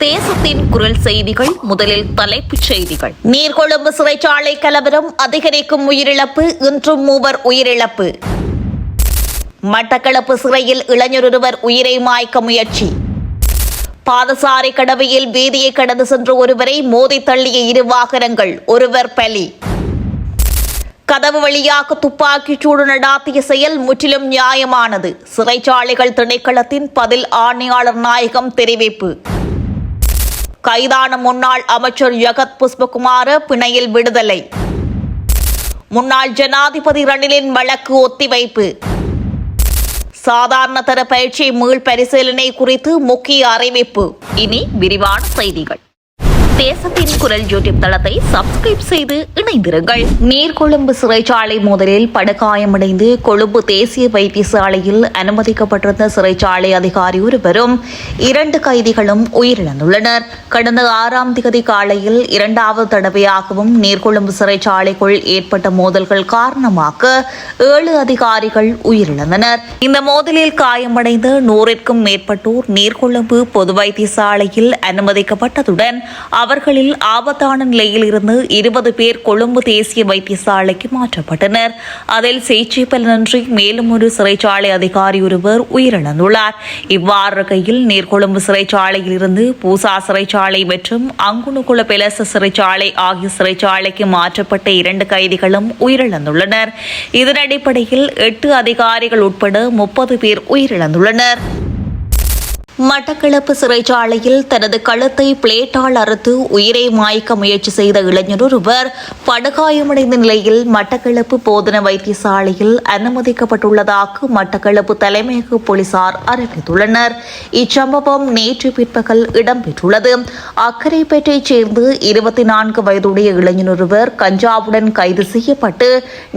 தேசத்தின் குரல் செய்திகள். முதலில் தலைப்புச் செய்திகள். நீர்கொழும்பு சிறைச்சாலை கலவரம் அதிகரிக்கும் உயிரிழப்பு. இன்றும் 3 உயிரிழப்பு. மட்டக்களப்பு சிறையில் இளைஞரொருவர் உயிரை மாய்க்க முயற்சி. பாதசாரி கடவையில் வீதியை கடந்து சென்ற ஒருவரை மோதி தள்ளிய 2 வாகனங்கள், ஒருவர் பலி. கதவு வழியாக துப்பாக்கிச் சூடு நடாத்திய செயல் முற்றிலும் நியாயமானது. சிறைச்சாலைகள் திணைக்களத்தின் பதில் ஆணையாளர் நாயகம் தெரிவிப்பு. கைதான முன்னாள் அமைச்சர் ஜகத் புஷ்பகுமார பிணையில் விடுதலை. முன்னாள் ஜனாதிபதி ரணிலின் வழக்கு ஒத்திவைப்பு. சாதாரண தர பயிற்சி மீள் பரிசீலனை குறித்து முக்கிய அறிவிப்பு. இனி விரிவான செய்திகள். தேசத்தின் குரல் யூடியூப் தளத்தை சப்ஸ்கிரைப் செய்து இணைந்திருங்கள். நீர்கொழும்பு சிறைச்சாலை மோதலில் படுகாயமடைந்து கொழும்பு தேசிய வைத்தியசாலையில் அனுமதிக்கப்பட்டிருந்த சிறைச்சாலை அதிகாரி ஒருவரும் 2 கைதிகளும் உயிரிழந்துள்ளனர். கடந்த 6ஆம் தேதி காலையில் 2வது தடவையாகவும் நீர்கொழும்பு சிறைச்சாலைக்குள் ஏற்பட்ட மோதல்கள் காரணமாக 7 அதிகாரிகள் உயிரிழந்தனர். இந்த மோதலில் காயமடைந்த 100ற்கும் மேற்பட்டோர் நீர்கொழும்பு பொது வைத்தியசாலையில் அனுமதிக்கப்பட்டதுடன் அவர்களில் ஆபத்தான நிலையில் இருந்து 20 பேர் கொழும்பு தேசிய வைத்தியசாலைக்கு மாற்றப்பட்டனர். அதில் சிகிச்சை பலனின்றி மேலும் ஒரு சிறைச்சாலை அதிகாரி ஒருவர் உயிரிழந்துள்ளார். இவ்வாறு இருக்கையில் நீர்கொழும்பு சிறைச்சாலையில் இருந்து பூசா சிறைச்சாலை மற்றும் அங்குணுகுல பெலச சிறைச்சாலை ஆகிய சிறைச்சாலைக்கு மாற்றப்பட்ட 2 கைதிகளும் உயிரிழந்துள்ளனர். இதன் அடிப்படையில் 8 அதிகாரிகள் உட்பட 30 பேர் உயிரிழந்துள்ளனர். மட்டக்களப்பு சிறைச்சாலையில் தனது கழுத்தை பிளேட்டால் அறுத்து உயிரை மாய்க்க முயற்சி செய்த இளைஞர் ஒருவர் படுகாயமடைந்த நிலையில் மட்டக்களப்பு போதனா வைத்தியசாலையில் அனுமதிக்கப்பட்டுள்ளதாக மட்டக்களப்பு தலைமையக போலீசார் அறிவித்துள்ளனர். இச்சம்பவம் நேற்று பிற்பகல் இடம்பெற்றுள்ளது. அக்கரைப்பேட்டையைச் சேர்ந்து 24 வயதுடைய இளைஞர் ஒருவர் கஞ்சாவுடன் கைது செய்யப்பட்டு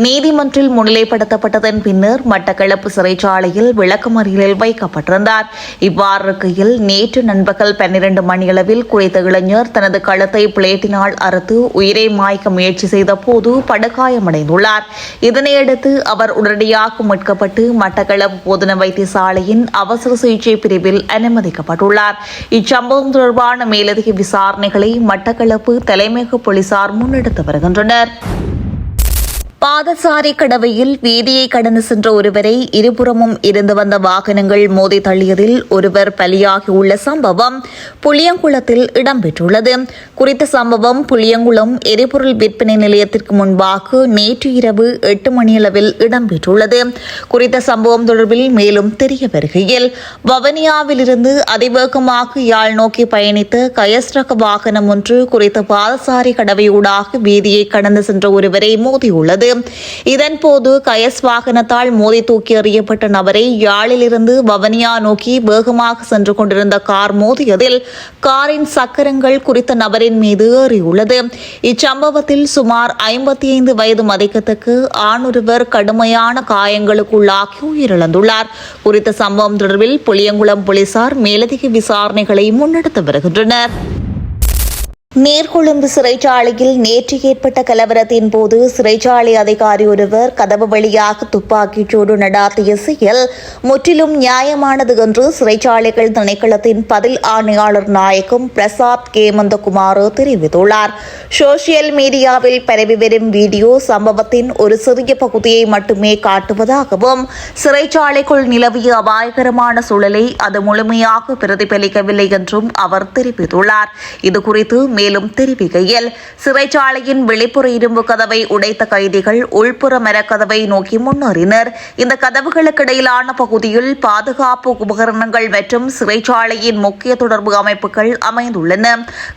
நீதிமன்றில் முன்னிலைப்படுத்தப்பட்டதன் பின்னர் மட்டக்களப்பு சிறைச்சாலையில் விளக்கமறியலில் வைக்கப்பட்டிருந்தார். இவ்வாறு இருக்கையில் நேற்று நண்பகல் 12 மணியளவில் குறித்த இளைஞர் தனது கழுத்தை பிளேட்டினால் அறுத்து உயிரை மாய்க்க முயற்சி செய்த போது படுகாயமடைந்துள்ளார். இதனையடுத்து அவர் உடனடியாக மீட்கப்பட்டு மட்டக்களப்பு போதனா வைத்தியசாலையின் அவசர சிகிச்சை பிரிவில் அனுமதிக்கப்பட்டுள்ளார். இச்சம்பவம் தொடர்பான மேலதிக விசாரணைகளை மட்டக்களப்பு தலைமையக போலீசார் முன்னெடுத்து வருகின்றனர். பாதசாரி கடவையில் வீதியை கடந்து சென்ற ஒருவரை இருபுறமும் இருந்து வந்த வாகனங்கள் மோதி தள்ளியதில் ஒருவர் பலியாகியுள்ள சம்பவம் புளியங்குளத்தில் இடம்பெற்றுள்ளது. குறித்த சம்பவம் புளியங்குளம் எரிபொருள் விற்பனை நிலையத்திற்கு முன்பாக நேற்று இரவு 8 மணியளவில் இடம்பெற்றுள்ளது. குறித்த சம்பவம் தொடர்பில் மேலும் தெரிய வருகையில் வவனியாவிலிருந்து அதிவேகமாக யாழ் நோக்கி பயணித்த கயஸ் ரக வாகனம் ஒன்று குறித்த பாதசாரி கடவையூடாக வீதியை கடந்து சென்ற ஒருவரை மோதியுள்ளது. இதன்போது கயஸ் வாகனத்தால் மோதி தூக்கி எறியப்பட்ட நபரை யாழிலிருந்து வவனியா நோக்கி வேகமாக சென்று கொண்டிருந்த கார் மோதியதில் காரின் சக்கரங்கள் குறித்த நபரின் மீது ஏறியுள்ளது. இச்சம்பவத்தில் சுமார் 55 வயது மதிக்கத்தக்க ஆணொருவர் கடுமையான காயங்களுக்குள்ளாகி உயிரிழந்துள்ளார். குறித்த சம்பவம் தொடர்பில் புளியங்குளம் போலீசார் மேலதிக விசாரணைகளை முன்னெடுத்து வருகின்றனர். நீர்கொழும்பு சிறைச்சாலையில் நேற்று ஏற்பட்ட கலவரத்தின் போது சிறைச்சாலை அதிகாரி ஒருவர் கதவு வழியாக துப்பாக்கிச் சூடு நடாத்திய செயல் முற்றிலும் நியாயமானது என்று சிறைச்சாலைகள் திணைக்களத்தின் பதில் ஆணையாளர் நாயகம் பிரசாத் கேமந்தகுமார் தெரிவித்துள்ளார். சோசியல் மீடியாவில் பரவி வரும் வீடியோ சம்பவத்தின் ஒரு சிறிய பகுதியை மட்டுமே காட்டுவதாகவும் சிறைச்சாலைக்குள் நிலவிய அபாயகரமான சூழலை அது முழுமையாக பிரதிபலிக்கவில்லை என்றும் அவர் தெரிவித்துள்ளார். இதுகுறித்து மேலும் தெரிவிக்கையில் சிறைச்சாலையின் வெளிப்புற இரும்பு கதவை உடைத்த கைதிகள் உள்புற மரக்கதவை நோக்கி முன்னேறினர். இந்த கதவுகளுக்கு இடையிலான பகுதியில் பாதுகாப்பு உபகரணங்கள் மற்றும் சிறைச்சாலையின் முக்கிய தொடர்பு அமைப்புகள் அமைந்துள்ளன.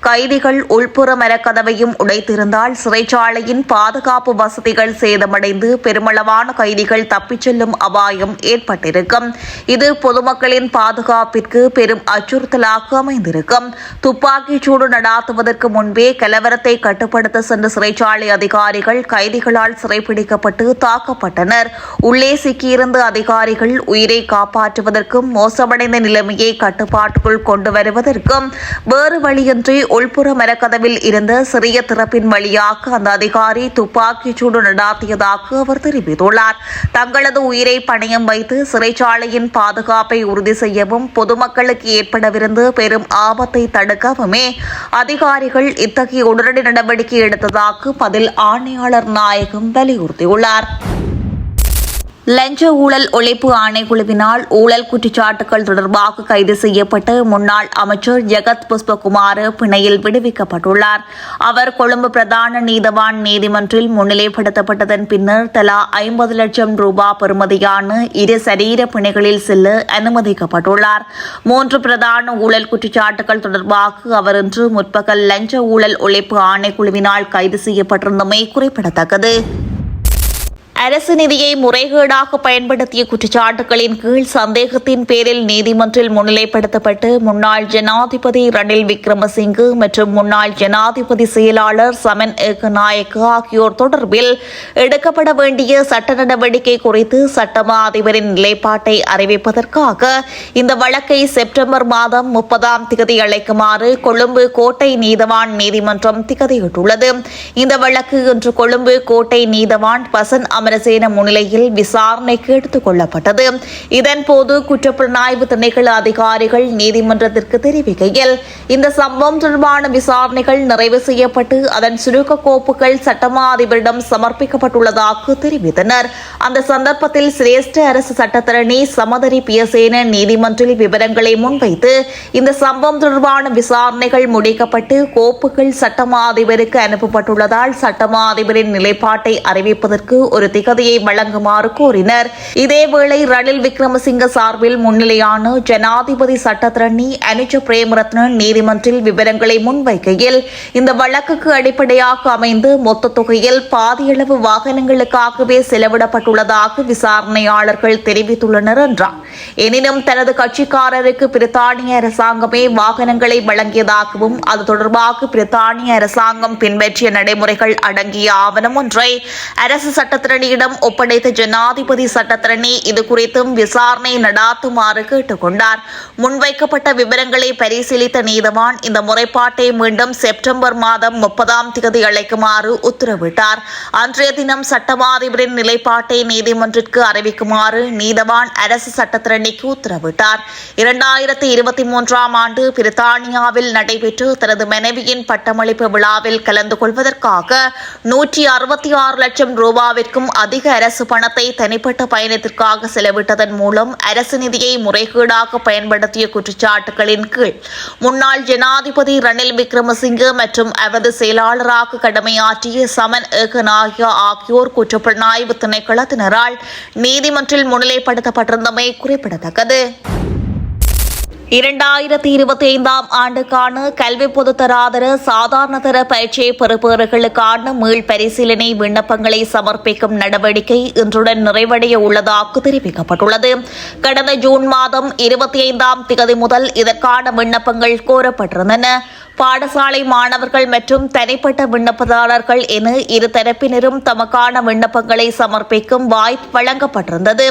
கைதிகள் உள்புற மரக்கதவையும் உடைத்திருந்தால் சிறைச்சாலையின் பாதுகாப்பு வசதிகள் சேதமடைந்து பெருமளவான கைதிகள் தப்பிச் செல்லும் அபாயம் ஏற்பட்டிருக்கும். இது பொதுமக்களின் பாதுகாப்பிற்கு பெரும் அச்சுறுத்தலாக அமைந்திருக்கும். துப்பாக்கிச் சூடு நடாத்துவதற்கு வருவதற்கு முன்பே கலவரத்தை கட்டுப்படுத்த சென்ற சிறைச்சாலை அதிகாரிகள் கைதிகளால் சிறைப்பிடிக்கப்பட்டு தாக்கப்பட்டனர். உள்ளே சிக்கியிருந்த அதிகாரிகள் உயிரை காப்பாற்றுவதற்கும் மோசமடைந்த நிலைமையை கட்டுப்பாட்டுக்குள் கொண்டு வருவதற்கும் வேறு வழியின்றி உள்புற மரக்கதவில் இருந்த சிறிய திறப்பின் வழியாக அந்த அதிகாரி துப்பாக்கிச்சூடு நடாத்தியதாக அவர் தெரிவித்துள்ளார். தங்களது உயிரை பணயம் வைத்து சிறைச்சாலையின் பாதுகாப்பை உறுதி செய்யவும் பொதுமக்களுக்கு ஏற்படவிருந்த பெரும் ஆபத்தை தடுக்கவுமே அதிகாரிகள் இத்தகைய உடனடி நடவடிக்கை எடுத்ததாக பதில் ஆணையாளர் நாயகம் வலியுறுத்தியுள்ளார். லஞ்ச ஊழல் ஒழிப்பு ஆணைக்குழுவினால் ஊழல் குற்றச்சாட்டுகள் தொடர்பாக கைது செய்யப்பட்ட முன்னாள் அமைச்சர் ஜெகத் புஷ்பகுமார் பிணையில் விடுவிக்கப்பட்டுள்ளார். அவர் கொழும்பு பிரதான நீதவான் நீதிமன்றில் முன்னிலைப்படுத்தப்பட்டதன் பின்னர் தலா 50 லட்சம் ரூபாய் பெறுமதியான 2 சரீர பிணைகளில் செல்ல அனுமதிக்கப்பட்டுள்ளார். 3 பிரதான ஊழல் குற்றச்சாட்டுகள் தொடர்பாக அவர் இன்று முற்பகல் லஞ்ச ஊழல் ஒழிப்பு ஆணைக்குழுவினால் கைது செய்யப்பட்டிருந்தமை குறிப்பிடத்தக்கது. அரசு நிதியை முறைகேடாக பயன்படுத்திய குற்றச்சாட்டுகளின் கீழ் சந்தேகத்தின் பேரில் நீதிமன்றில் முன்னிலைப்படுத்தப்பட்டு முன்னாள் ஜனாதிபதி ரணில் விக்ரமசிங்கே மற்றும் முன்னாள் ஜனாதிபதி செயலாளர் சமன் ஏகநாயக்க ஆகியோர் தொடர்பில் எடுக்கப்பட வேண்டிய சட்ட நடவடிக்கை குறித்து சட்டமா அதிபரின் நிலைப்பாட்டை அறிவிப்பதற்காக இந்த வழக்கை செப்டம்பர் மாதம் 30ஆம் தேதி அழைக்குமாறு கொழும்பு கோட்டை நீதவான் நீதிமன்றம் திகதியிட்டுள்ளது. இந்த வழக்கு இன்று கொழும்பு கோட்டை நீதவான் பசன் அமரசேன முன்னிலையில் விசாரணைக்கு எடுத்துக் கொள்ளப்பட்டது. இதன்போது குற்றப்புலனாய்வு திணைக்கள அதிகாரிகள் நீதிமன்றத்திற்கு தெரிவிக்கையில் இந்த சம்பவம் தொடர்பான விசாரணைகள் நிறைவு செய்யப்பட்டு அதன் சுருக்க கோப்புகள் சட்டமா அதிபரிடம் சமர்ப்பிக்கப்பட்டுள்ளதாக தெரிவித்தனர். அந்த சந்தர்ப்பத்தில் சிரேஷ்ட அரசு சட்டத்தரணி சமதரி பியசேன நீதிமன்றில் விவரங்களை முன்வைத்து இந்த சம்பவம் தொடர்பான விசாரணைகள் முடிக்கப்பட்டு கோப்புகள் சட்டமா அதிபருக்கு அனுப்பப்பட்டுள்ளதால் சட்டமா அதிபரின் நிலைப்பாட்டை அறிவிப்பதற்கு ஒரு திகதியை வழங்குமாறு கோரினர். இதேவேளை ரணில் விக்ரமசிங்க சார்பில் முன்னிலையான ஜனாதிபதி சட்டத்தரணி அனுஜ பிரேமரத்ன நீதிமன்றில் விவரங்களை முன்வைக்கையில் இந்த வழக்குக்கு அடிப்படையாக அமைந்து மொத்த தொகையில் பாதியளவு வாகனங்களுக்காகவே செலவிடப்பட்டுள்ளதாக விசாரணையாளர்கள் தெரிவித்துள்ளனர் என்றார். எனினும் தனது கட்சிக்காரருக்கு பிரித்தானிய அரசாங்கமே வாகனங்களை வழங்கியதாகவும் அது தொடர்பாக பிரித்தானிய அரசாங்கம் பின்பற்றிய நடைமுறைகள் அடங்கிய ஆவணம் ஒன்றை அரசு சட்டத்தரணியிடம் ஒப்படைத்த ஜனாதிபதி சட்டத்தரணி இதுகுறித்தும் விசாரணை நடாத்துமாறு கேட்டுக் கொண்டார். முன்வைக்கப்பட்ட விவரங்களை பரிசீலித்த நீதவான் இந்த முறைப்பாட்டை மீண்டும் செப்டம்பர் மாதம் 30ஆம் தேதி அழைக்குமாறு உத்தரவிட்டார். அன்றைய தினம் சட்டமாதிபரின் நிலைப்பாட்டை நீதிமன்றத்திற்கு அறிவிக்குமாறு நீதவான் அரசு சட்டத்தரணிக்கு உத்தரவிட்டார். 2023ஆம் ஆண்டு பிரித்தானியாவில் நடைபெற்று தனது மனைவியின் பட்டமளிப்பு விழாவில் கலந்து கொள்வதற்காக 166 லட்சம் ரூபாவிற்கும் அதிக அரசு பணத்தை தனிப்பட்ட பயணத்திற்காக செலவிட்டதன் மூலம் அரசு நிதியை முறைகேடாக பயன்படுத்திய குற்றச்சாட்டுகளின் கீழ் முன்னாள் ஜனாதிபதி ரணில் விக்ரமசிங்கே மற்றும் அவரது செயலாளராக கடமையாற்றிய சமன் ஏகநாயக்க ஆகியோர் குற்றப்புலனாய்வு திணைக்களத்தினரால் நீதிமன்றில் முன்னிலைப்படுத்தப்பட்டிருந்தமை குறிப்பிடத்தக்கது. 2025ஆம் ஆண்டுக்கான கல்வி பொதுத்தராதர சாதாரணதர பரீட்சை பெறுபவர்களுக்கான மீள் பரிசீலனை விண்ணப்பங்களை சமர்ப்பிக்கும் நடவடிக்கை இன்றுடன் நிறைவடைய உள்ளதாக தெரிவிக்கப்பட்டுள்ளது. கடந்த ஜூன் மாதம் 25ஆம் தேதி முதல் இதற்கான விண்ணப்பங்கள் கோரப்பட்டிருந்தன. பாடசாலை மாணவர்கள் மற்றும் தனிப்பட்ட விண்ணப்பதாரர்கள் என இரு தரப்பினரும் தமக்கான விண்ணப்பங்களை சமர்ப்பிக்கும் வாய்ப்பு வழங்கப்பட்டிருந்தது.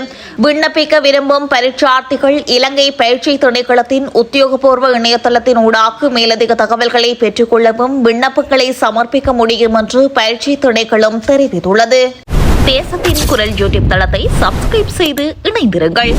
விண்ணப்பிக்க விரும்பும் பரீட்சார்த்திகள் இலங்கை பயிற்சி திணைக்களத்தின் உத்தியோகபூர்வ இணையதளத்தின் ஊடாக மேலதிக தகவல்களை பெற்றுக் கொள்ளவும் விண்ணப்பங்களை சமர்ப்பிக்க முடியும் என்று பயிற்சி திணைக்களம் தெரிவித்துள்ளது. தேசத்தின் குரல் யூடியூப் தளத்தை சப்ஸ்கிரைப் செய்து இணைந்திருங்கள்.